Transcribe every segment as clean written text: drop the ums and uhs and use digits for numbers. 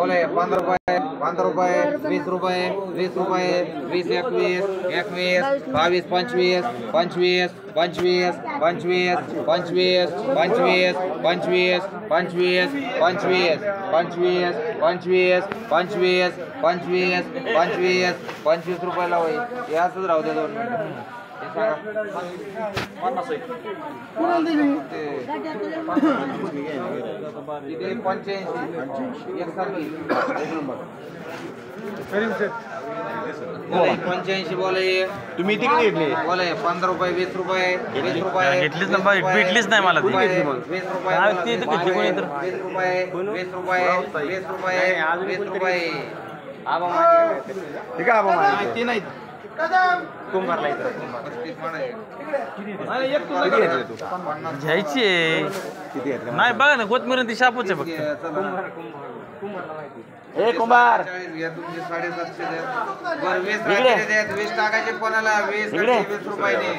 बोले 15 रुपये 15 रुपये 20 रुपये 20 रुपये 20 21 21 22 25 25 25 25 25 25 25 25 25 25 25 25 25 25 25 रुपयाला होईल याच राहू दे 2 मिनिटं किती 85 एकसारखी बोले 85 बोले तुम्ही तिकडे घेतले बोले 15 रुपये 20 रुपये 20 रुपये घेतलीच ना भेटलीच नाही मला 20 रुपये 20 रुपये 20 रुपये 20 रुपये 20 रुपये 20 रुपये आबा ठीक आहे आबा ती नाही कुंभारला घ्यायची किती घेतलं नाही बघा ना कोथमीर ती शापूच आहे फक्त ए कुंभार तुमचे 750 द्या बरं 20 राहिले द्या 20 टाकायचे कोणाला 20 रुपयाने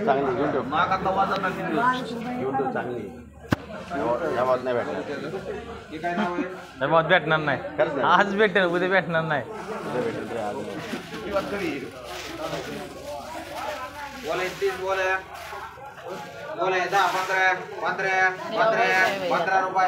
चांगली घेऊन ठेव चांगली नाही भेटणार भेटणार नाही आज भेटेल उद्या भेटणार नाही बोले 30 बोले बोले 10 15 रुपये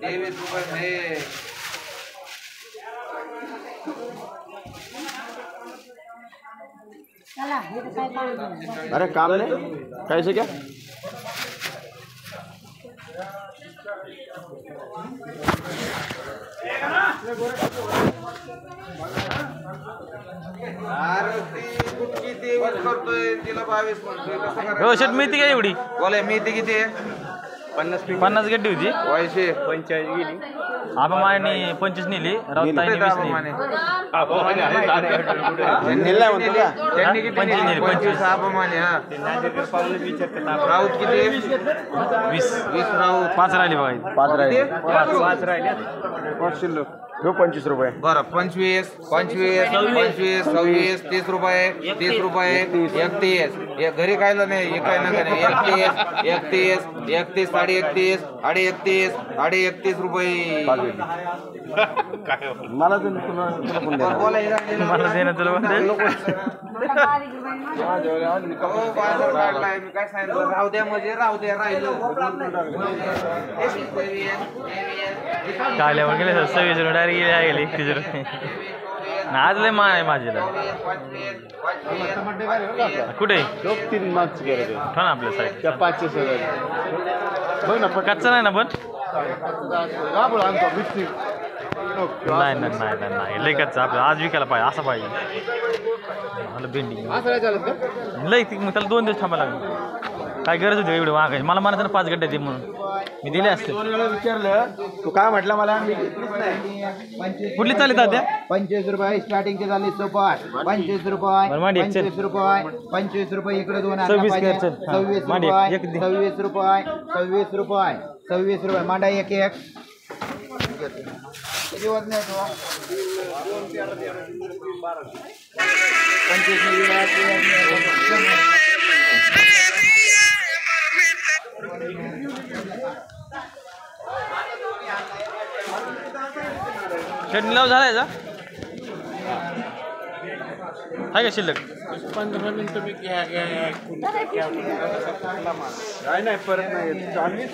23 रुपये अरे काम नहीं कैसे क्या शेट मेथी काय एवढी बोले मेथी किती आहे 50 गड्डी होती 45 गेली आबा माने 25 नेली रावताईने 20 नेली नेला म्हणतो का त्यांनी किती नेली 25 आबमाने हा राऊत किती 20 राऊत 5 राहिली बघा 5 राहिले 5 राहिले 5 शिल्लक घेऊ 25 रुपये बरं 25 25 25 26 30 रुपये 30 रुपये 31 हे घरी खायला नाही हे काय ना काय 31 31 31 31 रुपये मला तर तुला कोण देणार मला देणं तुला म्हणते काय सांगितलं राहू द्या म्हणजे राहू द्या राहिलो काल्यावर गेले 26 डायरेक्ट गेले 31 रुपये आज लय मा आहे माझीला कुठे 3 मार्क्स गेले ना आपल्या साईड त्या 500 बघ ना कच्चा नाही ना पण नाही नाही लय कच्चा आपलं आज विकायला पाहिजे असं पाहिजे मला भेंडी लय मग त्याला 2 दिवस थांबायला लागलं काय गरज होती एवढी मागायची मला म्हणायचं ना 5 गड्डे दे म्हणून मी दिले असते विचारलं तू काय म्हटलं मला कुठली चालली तात्या 25 रुपये स्टार्टिंगचे झाले 25 रुपये 25 रुपये 25 रुपये इकडे 2 26 रुपये मांडा एक किती होत नाही तो 25 निलाव झालाय का आहे का शिल्लक 15 मिनिटं मी काय नाही परत नाही 40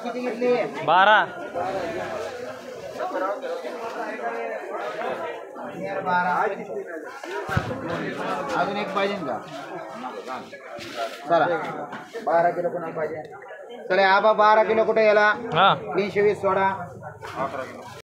किती घेतले 12 अजून एक पाहिजे का चला 12 किलो कोणाला पाहिजे चला आबा 12 किलो कुठे याला 320 सोडा